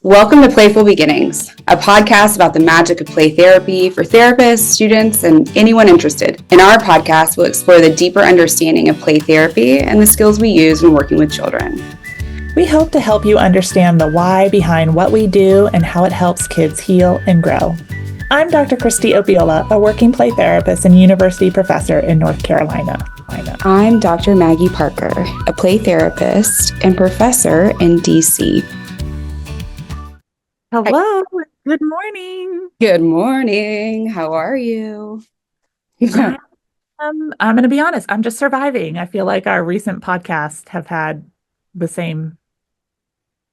Welcome to Playful Beginnings, a podcast about the magic of play therapy for therapists, students, and anyone interested. In our podcast, we'll explore the deeper understanding of play therapy and the skills we use when working with children. We hope to help you understand the why behind what we do and how it helps kids heal and grow. I'm Dr. Kristie Opiola, a working play therapist and university professor in North Carolina. I'm Dr. Maggie Parker, a play therapist and professor in DC. Hello. Good morning. Good morning. How are you? I'm going to be honest. I'm just surviving. I feel like our recent podcasts have had the same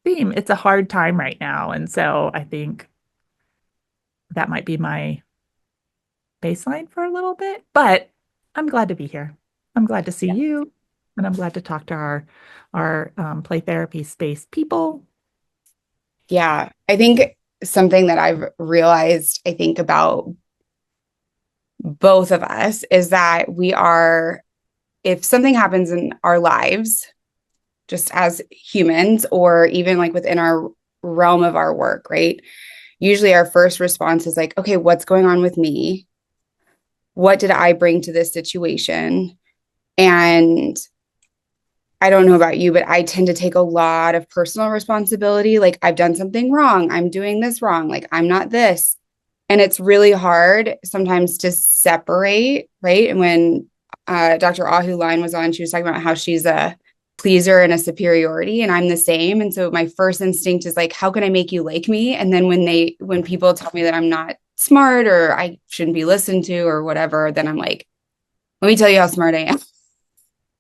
theme. It's a hard time right now. And so I think that might be my baseline for a little bit, but I'm glad to be here. I'm glad to see you, and I'm glad to talk to our play therapy space people. Yeah, I think something that I've realized, I think about both of us is that if something happens in our lives, just as humans, or even like within our realm of our work, right? Usually our first response is like, okay, what's going on with me? What did I bring to this situation? And I don't know about you, but I tend to take a lot of personal responsibility. Like, I've done something wrong. I'm doing this wrong. Like, I'm not this. And it's really hard sometimes to separate, right? And when Dr. Ahu Line was on, she was talking about how she's a pleaser and a superiority, and I'm the same. And so my first instinct is like, how can I make you like me? And then when people tell me that I'm not smart or I shouldn't be listened to or whatever, then I'm like, let me tell you how smart I am.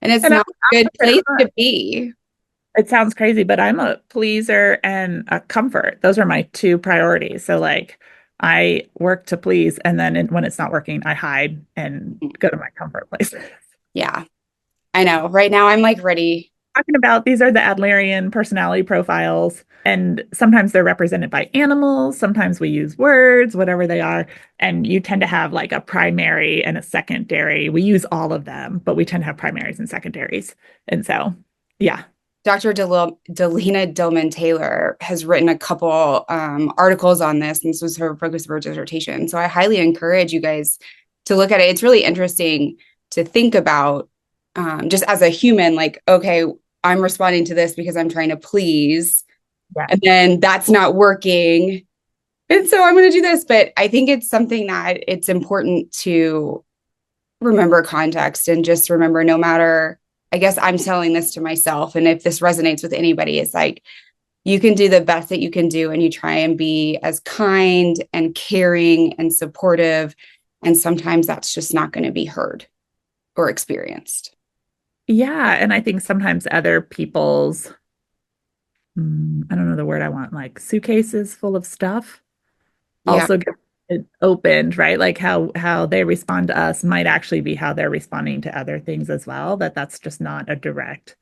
And it's not a good place to be. It sounds crazy, but I'm a pleaser and a comfort. Those are my two priorities. So like I work to please, and then when it's not working, I hide and go to my comfort place. Yeah, I know. Right now I'm like ready. Talking about these are the Adlerian personality profiles, and sometimes they're represented by animals. Sometimes we use words, whatever they are. And you tend to have like a primary and a secondary. We use all of them, but we tend to have primaries and secondaries. And so, yeah. Dr. Delina Dillman-Taylor has written a couple articles on this, and this was her focus of her dissertation. So I highly encourage you guys to look at it. It's really interesting to think about just as a human, like, okay, I'm responding to this because I'm trying to please, and then that's not working. And so I'm going to do this. But I think it's something that it's important to remember context and just remember, no matter, I guess I'm telling this to myself, and if this resonates with anybody, it's like, you can do the best that you can do, and you try and be as kind and caring and supportive. And sometimes that's just not going to be heard or experienced. Yeah. And I think sometimes other people's, I don't know the word I want, like suitcases full of stuff also get it opened, right? Like how they respond to us might actually be how they're responding to other things as well, that's just not a direct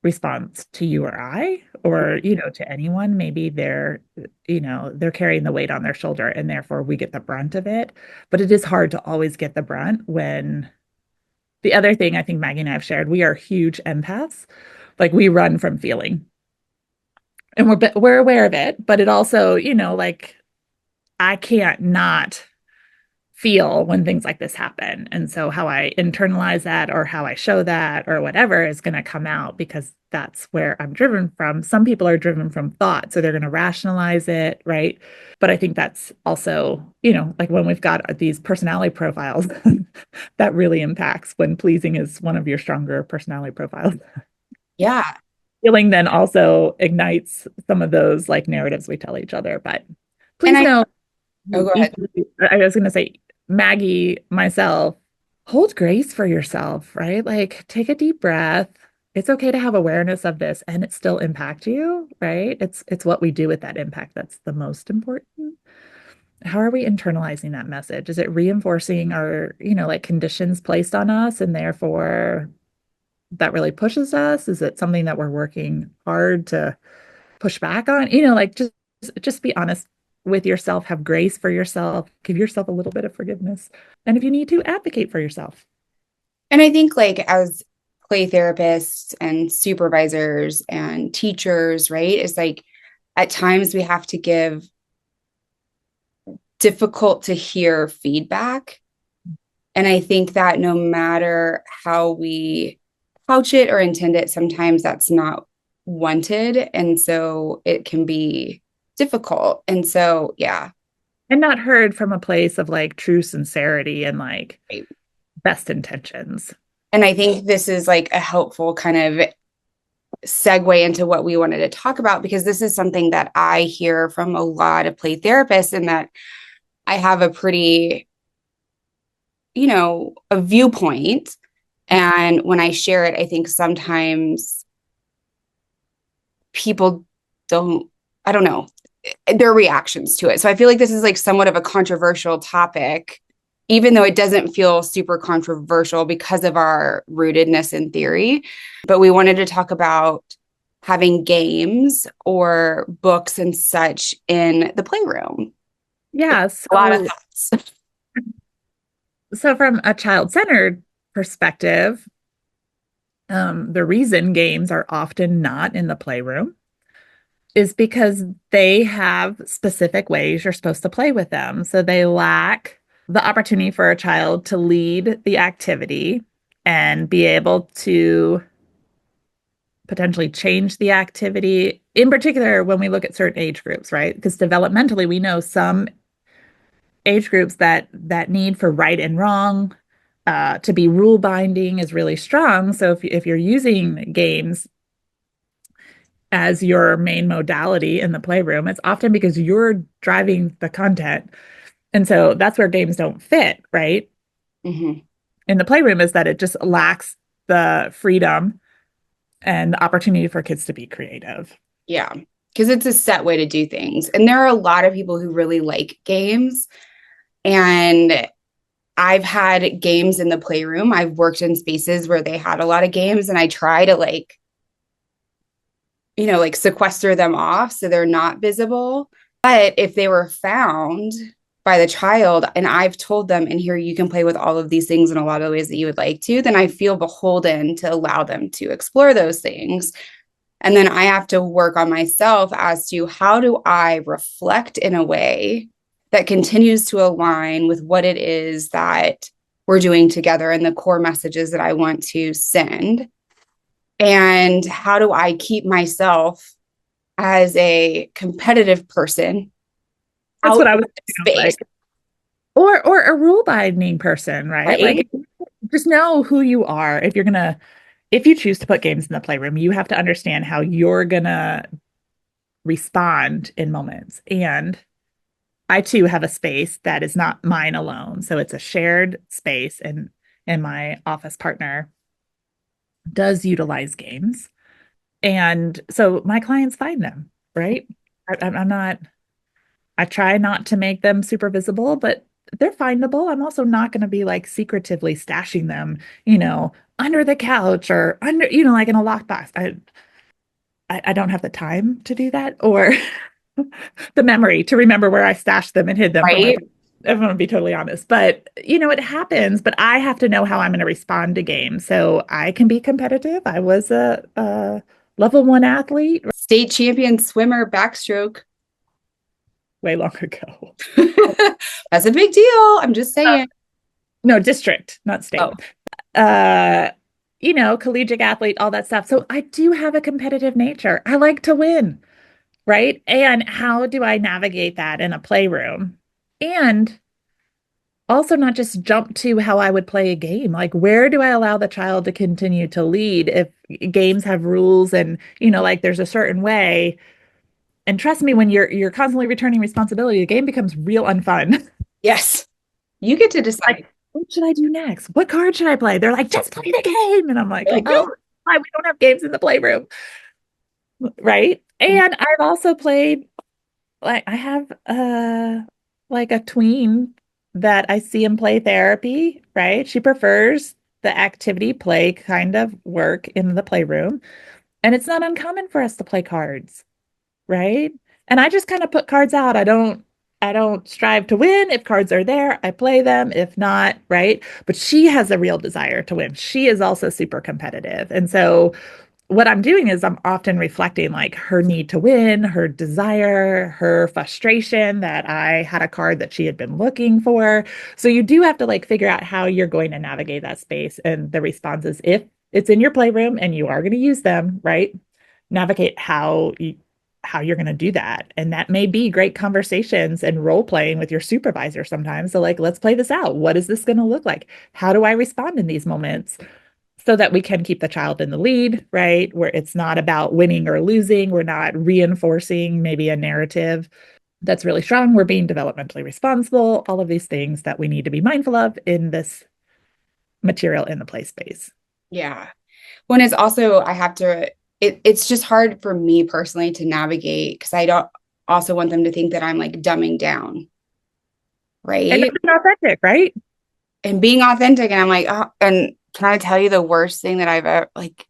response to you or I, or, to anyone. Maybe they're carrying the weight on their shoulder, and therefore we get the brunt of it. But it is hard to always get the brunt when the other thing I think Maggie and I have shared, we are huge empaths. Like, we run from feeling, and we're aware of it, but it also, like, I can't not feel when things like this happen. And so how I internalize that, or how I show that, or whatever, is going to come out, because that's where I'm driven from. Some people are driven from thought, so they're going to rationalize it, right? But I think that's also, like when we've got these personality profiles, that really impacts when pleasing is one of your stronger personality profiles. Yeah. Feeling then also ignites some of those like narratives we tell each other. But please know, go ahead. I was going to say, Maggie, myself, hold grace for yourself, right? Like, take a deep breath. It's okay to have awareness of this and it still impact you, right? It's what we do with that impact that's the most important. How are we internalizing that message? Is it reinforcing our, like, conditions placed on us, and therefore that really pushes us? Is it something that we're working hard to push back on? Like, just be honest with yourself, have grace for yourself, give yourself a little bit of forgiveness. And if you need to, advocate for yourself. And I think, like, as play therapists and supervisors and teachers, right, it's like at times we have to give difficult to hear feedback. And I think that no matter how we couch it or intend it, sometimes that's not wanted. And so it can be difficult. And so, yeah. And not heard from a place of like true sincerity and like Right. best intentions. And I think this is like a helpful kind of segue into what we wanted to talk about, because this is something that I hear from a lot of play therapists, and that I have a pretty, a viewpoint. And when I share it, I think sometimes people don't, I don't know, their reactions to it. So I feel like this is like somewhat of a controversial topic, even though it doesn't feel super controversial because of our rootedness in theory. But we wanted to talk about having games or books and such in the playroom. Yeah. A lot of So, thoughts. so from a child-centered perspective, the reason games are often not in the playroom is because they have specific ways you're supposed to play with them. So they lack the opportunity for a child to lead the activity and be able to potentially change the activity, in particular when we look at certain age groups, right? Because developmentally, we know some age groups that need for right and wrong to be rule binding is really strong. So if you're using games as your main modality in the playroom, it's often because you're driving the content. And so that's where games don't fit, right? Mm-hmm. In the playroom is that it just lacks the freedom and the opportunity for kids to be creative. Yeah, because it's a set way to do things. And there are a lot of people who really like games. And I've had games in the playroom. I've worked in spaces where they had a lot of games, and I try to like, like sequester them off so they're not visible. But if they were found by the child and I've told them, and here you can play with all of these things in a lot of ways that you would like to, then I feel beholden to allow them to explore those things. And then I have to work on myself as to how do I reflect in a way that continues to align with what it is that we're doing together and the core messages that I want to send. And how do I keep myself as a competitive person That's out what I of was thinking of, space, like, or a rule binding person, right? right? Like just know who you are. If you choose to put games in the playroom, you have to understand how you're gonna respond in moments. And I too have a space that is not mine alone. So it's a shared space and my office partner does utilize games. And so my clients find them, right? I'm not, I try not to make them super visible, but they're findable. I'm also not going to be like secretively stashing them, under the couch or under, like in a lockbox. I don't have the time to do that or the memory to remember where I stashed them and hid them from my Right. parents. I'm going to be totally honest. But, it happens, but I have to know how I'm going to respond to games. So I can be competitive. I was a level one athlete State champion swimmer backstroke. way long ago. That's a big deal. I'm just Uh, saying. no, district, not Oh, state. Uh, collegiate athlete, all that stuff. So I do have a competitive nature. I like to win, right? And how do I navigate that in a playroom? And also not just jump to how I would play a game. Like, where do I allow the child to continue to lead if games have rules and, like there's a certain way. And trust me, when you're constantly returning responsibility, the game becomes real unfun. yes. You get to Like, decide. what should I do next? What card should I play? They're like, just play the game. And I'm like, Like, oh, nope. why we don't have games in the playroom. Right. And I've also played like I have like a tween that I see in play therapy, right? She prefers the activity play kind of work in the playroom. And it's not uncommon for us to play cards, right? And I just kind of put cards out. I don't strive to win. If cards are there, I play them. If not, right? But she has a real desire to win. She is also super competitive. And so what I'm doing is I'm often reflecting like her need to win, her desire, her frustration that I had a card that she had been looking for. So you do have to like figure out how you're going to navigate that space and the responses if it's in your playroom and you are going to use them, right? Navigate how you're going to do that. And that may be great conversations and role playing with your supervisor sometimes. So like, let's play this out. What is this going to look like? How do I respond in these moments? So that we can keep the child in the lead, right? Where it's not about winning or losing. We're not reinforcing maybe a narrative that's really strong. We're being developmentally responsible, all of these things that we need to be mindful of in this material in the play space. Yeah. When it's also, I have to, it's just hard for me personally to navigate because I don't also want them to think that I'm like dumbing down, And right? being authentic, right? And being authentic. And I'm like, oh, and can I tell you the worst thing that I've ever, like,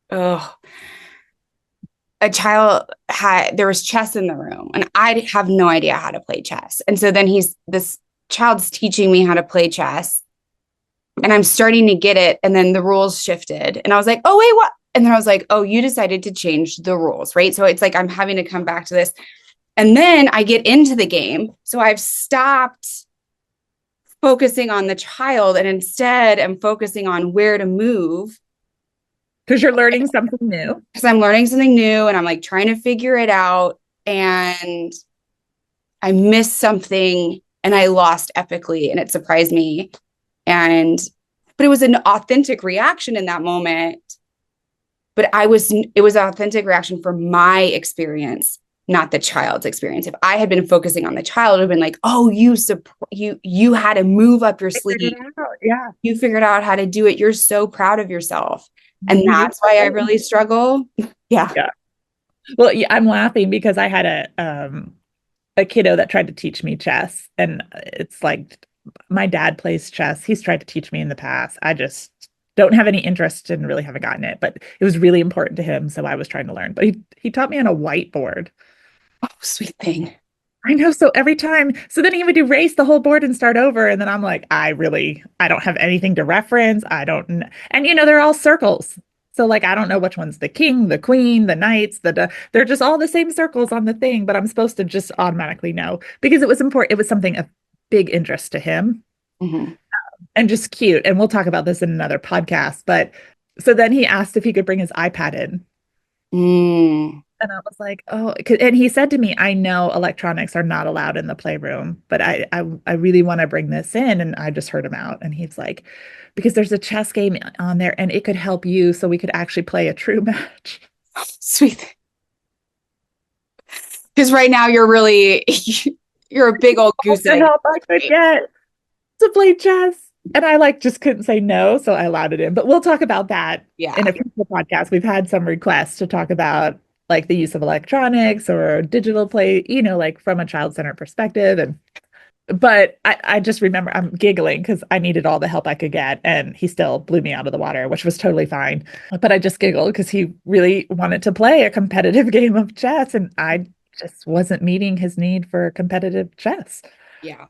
oh, a child had, there was chess in the room and I have no idea how to play chess. And so then this child's teaching me how to play chess and I'm starting to get it. And then the rules shifted. And I was like, oh, wait, what? And then I was like, oh, you decided to change the rules, right? So it's like I'm having to come back to this. And then I get into the game. So I've stopped focusing on the child and instead I'm focusing on where to move Because you're learning something new. because I'm learning something new and I'm like trying to figure it out. And I missed something and I lost epically and it surprised me. And, but it was an authentic reaction in that moment. But it was an authentic reaction for my experience, not the child's experience. If I had been focusing on the child, it would have been like, oh, you had to move up your Figured sleeve. it out. Yeah. You figured out how to do it. You're so proud of yourself. And You need that's why I really struggle. Yeah. yeah. Well, yeah, I'm laughing because I had a kiddo that tried to teach me chess. And it's like my dad plays chess. He's tried to teach me in the past. I just don't have any interest and really haven't gotten it, but it was really important to him. So I was trying to learn. But he taught me on a whiteboard. Oh, sweet thing. I know. So every time, so then he would erase the whole board and start over. And then I'm like, I don't have anything to reference. I don't, and they're all circles. So like, I don't know which one's the king, the queen, the knights, they're just all the same circles on the thing, but I'm supposed to just automatically know because it was important. It was something of big interest to him Mm-hmm. and just cute. And we'll talk about this in another podcast. But so then he asked if he could bring his iPad in. Mm. And I was like, oh, and he said to me, I know electronics are not allowed in the playroom, but I really want to bring this in. And I just heard him out. And he's like, because there's a chess game on there and it could help you so we could actually play a true match. Sweet. Because right now you're really, you're a big old All goose the egg. help I could get to play chess. And I like just couldn't say no. So I allowed it in. But we'll talk about that Yeah. in a future podcast. We've had some requests to talk about like the use of electronics or digital play, like from a child-centered perspective. But I just remember I'm giggling because I needed all the help I could get, and he still blew me out of the water, which was totally fine. But I just giggled because he really wanted to play a competitive game of chess, and I just wasn't meeting his need for competitive chess. Yeah.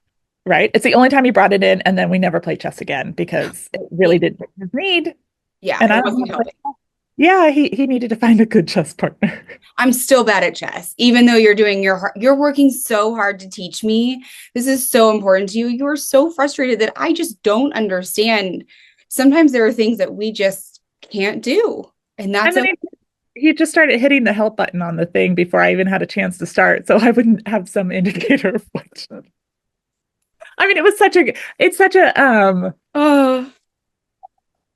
Right? It's the only time he brought it in, and then we never played chess again because it really didn't fit his need. Yeah. And I It don't wasn't want to play. helping. Yeah, he needed to find a good chess partner. I'm still bad at chess, even though you're working so hard to teach me. This is so important to you. You are so frustrated that I just don't understand. Sometimes there are things that we just can't do. And And that's then okay. he just started hitting the help button on the thing before I even had a chance to start. So I wouldn't have some indicator of what. I mean, it's such a, Oh,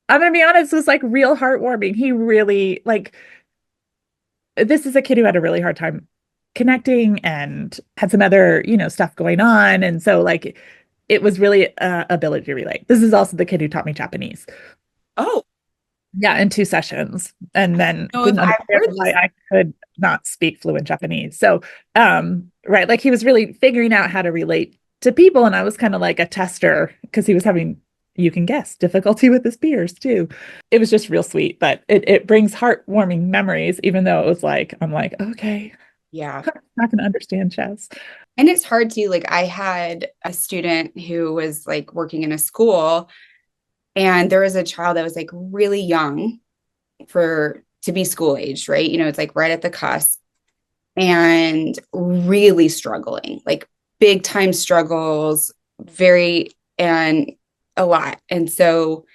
I'm gonna be honest, it was like real heartwarming. He really, like, this is a kid who had a really hard time connecting and had some other, stuff going on. And so, like, it was really ability to relate. This is also the kid who taught me Japanese. oh, Yeah, in 2 sessions, and then no, if couldn't I've understand heard why this. I could not speak fluent Japanese. So, right, like he was really figuring out how to relate to people, and I was kind of like a tester because he was having, you can guess, difficulty with his peers too. It was just real sweet, but it brings heartwarming memories, even though it was like, I'm like, okay, Yeah. I'm not gonna understand chess. And it's hard to like I had a student who was like working in a school and there was a child that was like really young for to be school aged, right? It's like right at the cusp and really struggling, like big time struggles, very, and a lot. And so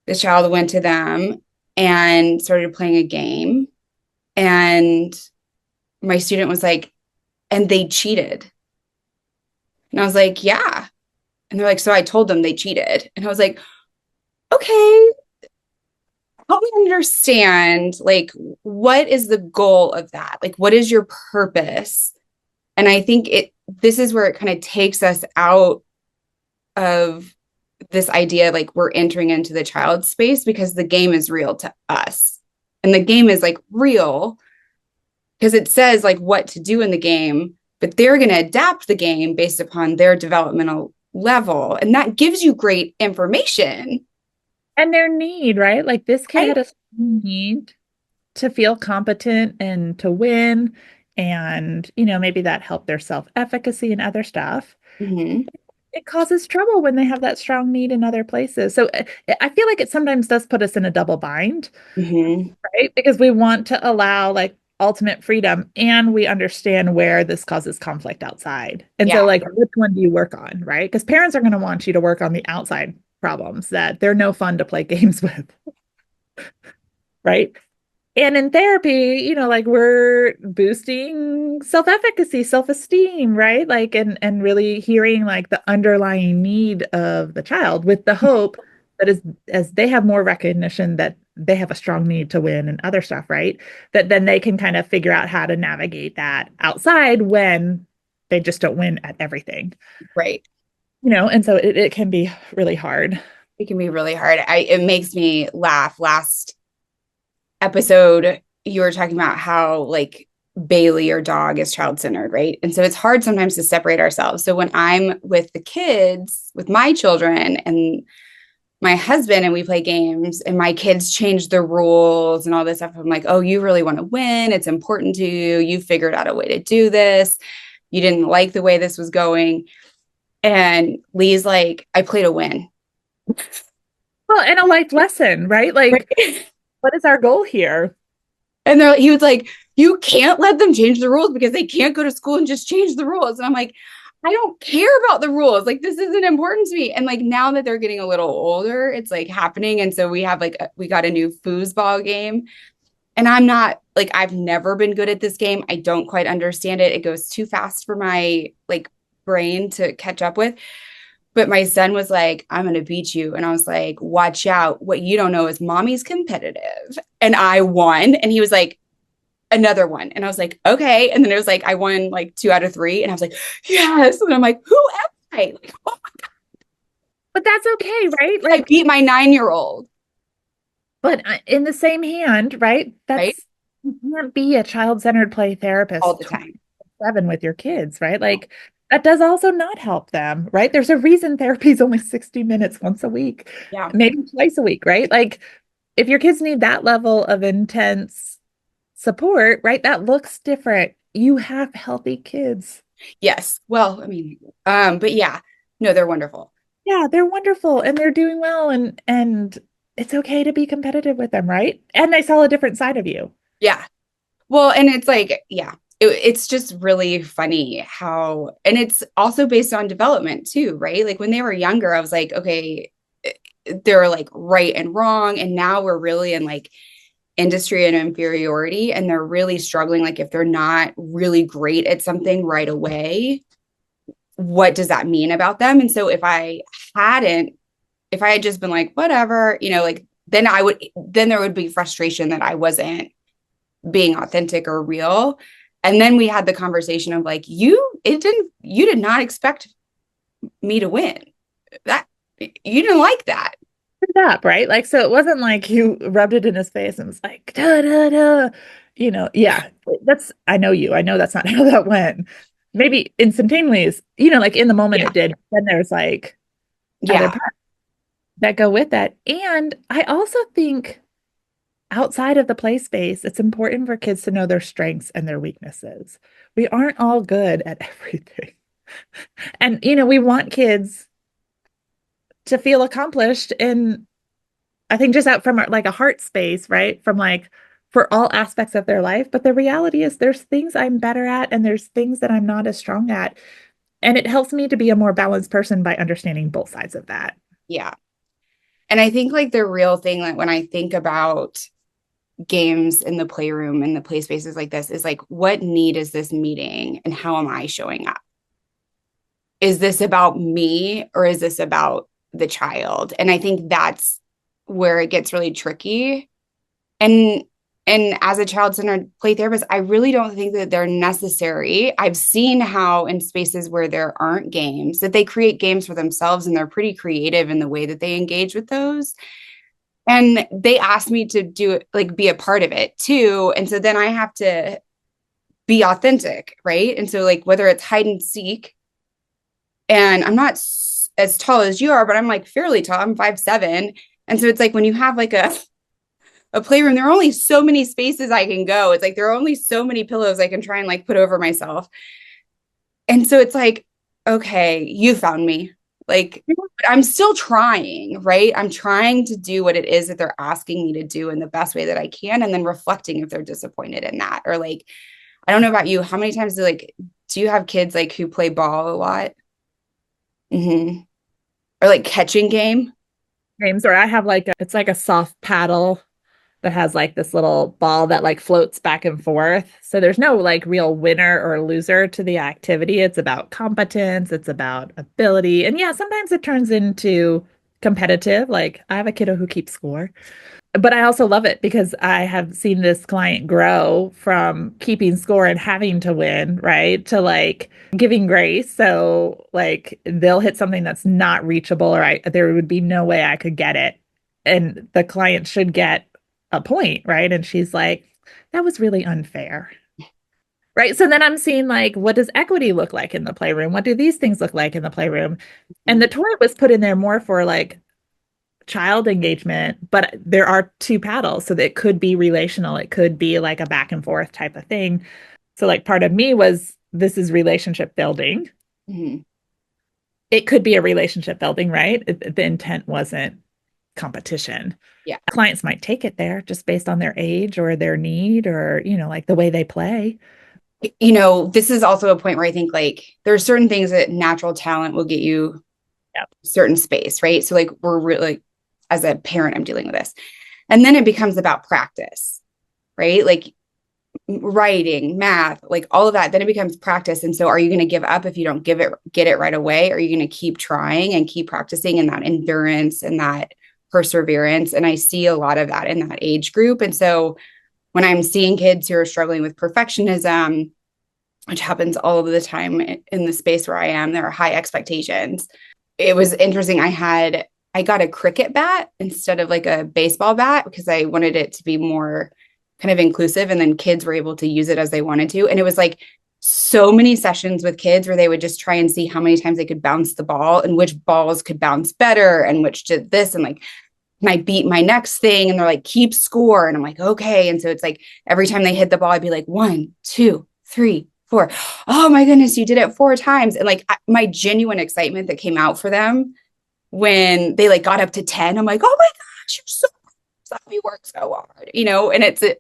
the child went to them and started playing a game. And my student was like, and they cheated. And I was like, yeah. And they're like, so I told them they cheated. And I was like, okay, help me understand, like, what is the goal of that? Like, what is your purpose? And I think this is where it kind of takes us out of this idea, like we're entering into the child space because the game is real to us. And the game is like real because it says like what to do in the game, but they're going to adapt the game based upon their developmental level. And that gives you great information. And their need, right? Like this kid Right? had a need to feel competent and to win. And, maybe that helped their self-efficacy and other stuff. Mm-hmm. It causes trouble when they have that strong need in other places. So I feel like it sometimes does put us in a double bind, Mm-hmm. right? Because we want to allow like ultimate freedom and we understand where this causes conflict outside. And so, Yeah. like, which one do you work on, right? Because parents are going to want you to work on the outside problems that they're no fun to play games with, right? And in therapy, like we're boosting self-efficacy, self-esteem, right? Like and really hearing like the underlying need of the child with the hope that as they have more recognition that they have a strong need to win and other stuff, right? That then they can kind of figure out how to navigate that outside when they just don't win at everything. Right. And so it can be really hard. It can be really hard. It makes me laugh. Last episode, you were talking about how like Bailey, your dog, is child centered, right? And so it's hard sometimes to separate ourselves. So when I'm with the kids, with my children and my husband, and we play games, and my kids change the rules and all this stuff, I'm like, oh, you really want to win. It's important to you. You figured out a way to do this. You didn't like the way this was going. And Lee's like, I play to win. Well, and a life lesson, right? Like, Right? what is our goal here? And he was like, you can't let them change the rules because they can't go to school and just change the rules. And I'm like, I don't care about the rules. Like, this isn't important to me. And like, now that they're getting a little older, it's like happening. And so we have like, we got a new foosball game. And I'm not like, I've never been good at this game. I don't quite understand it. It goes too fast for my like brain to catch up with. But my son was like, I'm going to beat you. And I was like, watch out. What you don't know is mommy's competitive. And I won. And he was like, another one. And I was like, okay. And then it was like, I won like 2 out of 3. And I was like, yes. And I'm like, who am I? Like, oh, But that's okay, right? I Like, beat my 9-year-old. but in the same hand, right? Right. You can't be a child-centered play All therapist the time. 24/7 with your kids, right? Like, that does also not help them, right? There's a reason therapy is only 60 minutes once a week, Yeah. maybe twice a week, right? Like, if your kids need that level of intense support, right, that looks different. You have healthy kids. Yes. Well, I mean, but yeah, no, they're wonderful. Yeah, they're wonderful and they're doing well and it's okay to be competitive with them, right? And they saw a different side of you. Yeah. Well, and it's like, yeah, it's just really funny how, and it's also based on development too, right? Like when they were younger, I was like, okay, they're like right and wrong. And now we're really in like industry and inferiority, and they're really struggling. Like if they're not really great at something right away, what does that mean about them? And so if I had just been like, whatever, like then there would be frustration that I wasn't being authentic or real. And then we had the conversation of like, you did not expect me to win. That you didn't like that. Up, right? Like, so it wasn't like you rubbed it in his face and was like, da, da, da. Yeah, I know you. I know that's not how that went. Maybe instantaneously, like in the moment Yeah. it did. Then there's like other Yeah. parts that go with that. And I also think outside of the play space, it's important for kids to know their strengths and their weaknesses. We aren't all good at everything. And, we want kids to feel accomplished and I think just out from like a heart space, right? From like for all aspects of their life. But the reality is there's things I'm better at and there's things that I'm not as strong at. And it helps me to be a more balanced person by understanding both sides of that. Yeah. And I think like the real thing, like when I think about games in the playroom and the play spaces like this, is like, what need is this meeting and how am I showing up? Is this about me or is this about the child? And I think that's where it gets really tricky. And as a child-centered play therapist, I really don't think that they're necessary. I've seen how in spaces where there aren't games, that they create games for themselves and they're pretty creative in the way that they engage with those. And they asked me to do it, like be a part of it too. And so then I have to be authentic, right? And so like whether it's hide and seek, and I'm not as tall as you are, but I'm like fairly tall. I'm 5'7". And so it's like when you have like a playroom, there are only so many spaces I can go. It's like there are only so many pillows I can try and like put over myself. And so it's like, okay, you found me. Like, but I'm still trying, right? I'm trying to do what it is that they're asking me to do in the best way that I can, and then reflecting if they're disappointed in that. Or like, I don't know about you, how many times do you have kids like who play ball a lot? Mm-hmm. Or like catching game? Games, or I have like it's like a soft paddle that has like this little ball that like floats back and forth. So there's no like real winner or loser to the activity. It's about competence, it's about ability. And yeah, sometimes it turns into competitive. Like I have a kiddo who keeps score. But I also love it because I have seen this client grow from keeping score and having to win, right? To like giving grace. So like they'll hit something that's not reachable or there would be no way I could get it. And the client should get a point, right? And she's like, that was really unfair. Right. So then I'm seeing like, what does equity look like in the playroom? What do these things look like in the playroom? And the toy was put in there more for like child engagement, but there are two paddles. So that it could be relational. It could be like a back and forth type of thing. So like part of me was this is relationship building. Mm-hmm. It could be a relationship building, right? The intent wasn't competition. Yeah. Clients might take it there just based on their age or their need or, like the way they play. This is also a point where I think like there are certain things that natural talent will get you Yep. a certain space, right? So like we're really, as a parent, I'm dealing with this. And then it becomes about practice, right? Like writing, math, like all of that. Then it becomes practice. And so are you going to give up if you don't get it right away? Are you going to keep trying and keep practicing, and that endurance and that perseverance? And I see a lot of that in that age group. And so when I'm seeing kids who are struggling with perfectionism, which happens all of the time in the space where I am, there are high expectations. It was interesting. I got a cricket bat instead of like a baseball bat because I wanted it to be more kind of inclusive, and then kids were able to use it as they wanted to. And it was like so many sessions with kids where they would just try and see how many times they could bounce the ball and which balls could bounce better and which did this, and like, and I beat my next thing, and they're like, keep score. And I'm like, okay. And so it's like every time they hit the ball, I'd be like, 1, 2, 3, 4. Oh my goodness, you did it 4 times. And like my genuine excitement that came out for them when they like got up to 10, I'm like, oh my gosh, you're so you work so hard, and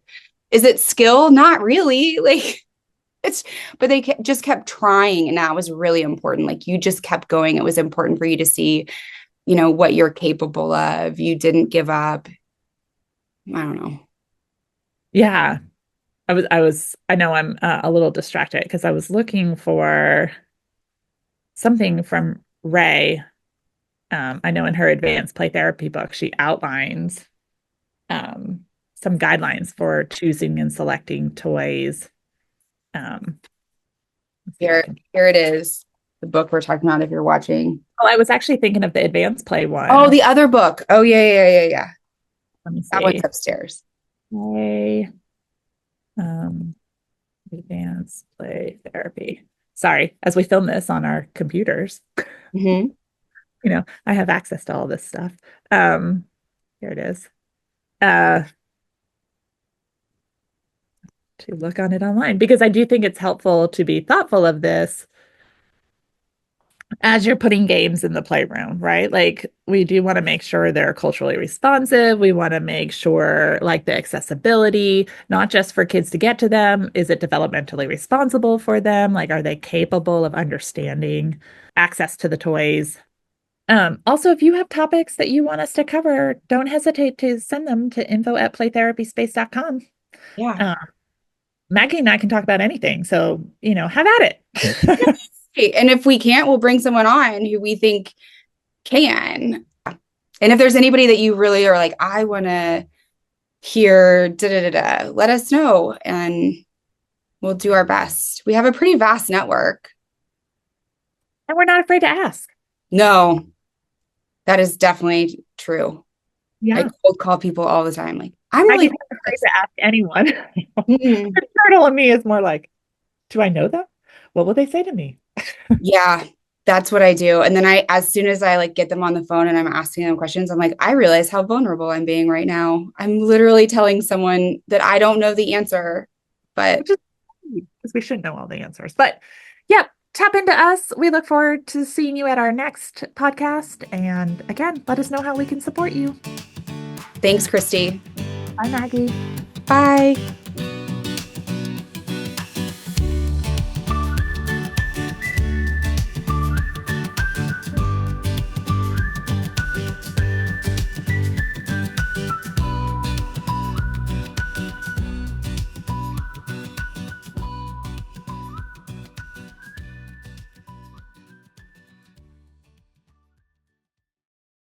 is it skill? Not really. Like it's, but they just kept trying. And that was really important. Like you just kept going. It was important for you to see, what you're capable of. You didn't give up. I don't know. Yeah. I know I'm a little distracted because I was looking for something from Ray. I know in her advanced play therapy book, she outlines um, some guidelines for choosing and selecting toys. Um, let's see if I Here, can. here it is. The book we're talking about if you're watching. Oh, I was actually thinking of the advanced play Oh, one. the other book. Oh, yeah, yeah, yeah, yeah. Let me That one's see. upstairs. Play, um, advanced play therapy. Sorry, as we film this on our computers, Mm-hmm. I have access to all this stuff. Um, Here it is. Uh, to look on it online because I do think it's helpful to be thoughtful of this as you're putting games in the playroom, right? Like we do want to make sure they're culturally responsive. We want to make sure like the accessibility, not just for kids to get to them, is it developmentally responsible for them? Like are they capable of understanding access to the toys? Also, if you have topics that you want us to cover, don't hesitate to send them to info@playtherapyspace.com. Yeah. Uh, Maggie and I can talk about anything. So, have at it. And if we can't, we'll bring someone on who we think can. And if there's anybody that you really are like, I want to hear, let us know and we'll do our best. We have a pretty vast network. And we're not afraid to ask. No, that is definitely true. I Yeah. cold call people all the time. Like, I'm really Maggie's bad not at afraid this. to ask anyone. Mhm. The turtle in me is more like, do I know them? What will they say to me? Yeah, that's what I do. And then as soon as I like get them on the phone and I'm asking them questions, I'm like, I realize how vulnerable I'm being right now. I'm literally telling someone that I don't know the answer, but Which is because we should know all the answers. But yeah, tap into us. We look forward to seeing you at our next podcast. And again, let us know how we can support you. thanks, Kristie. Bye, Maggie. Bye.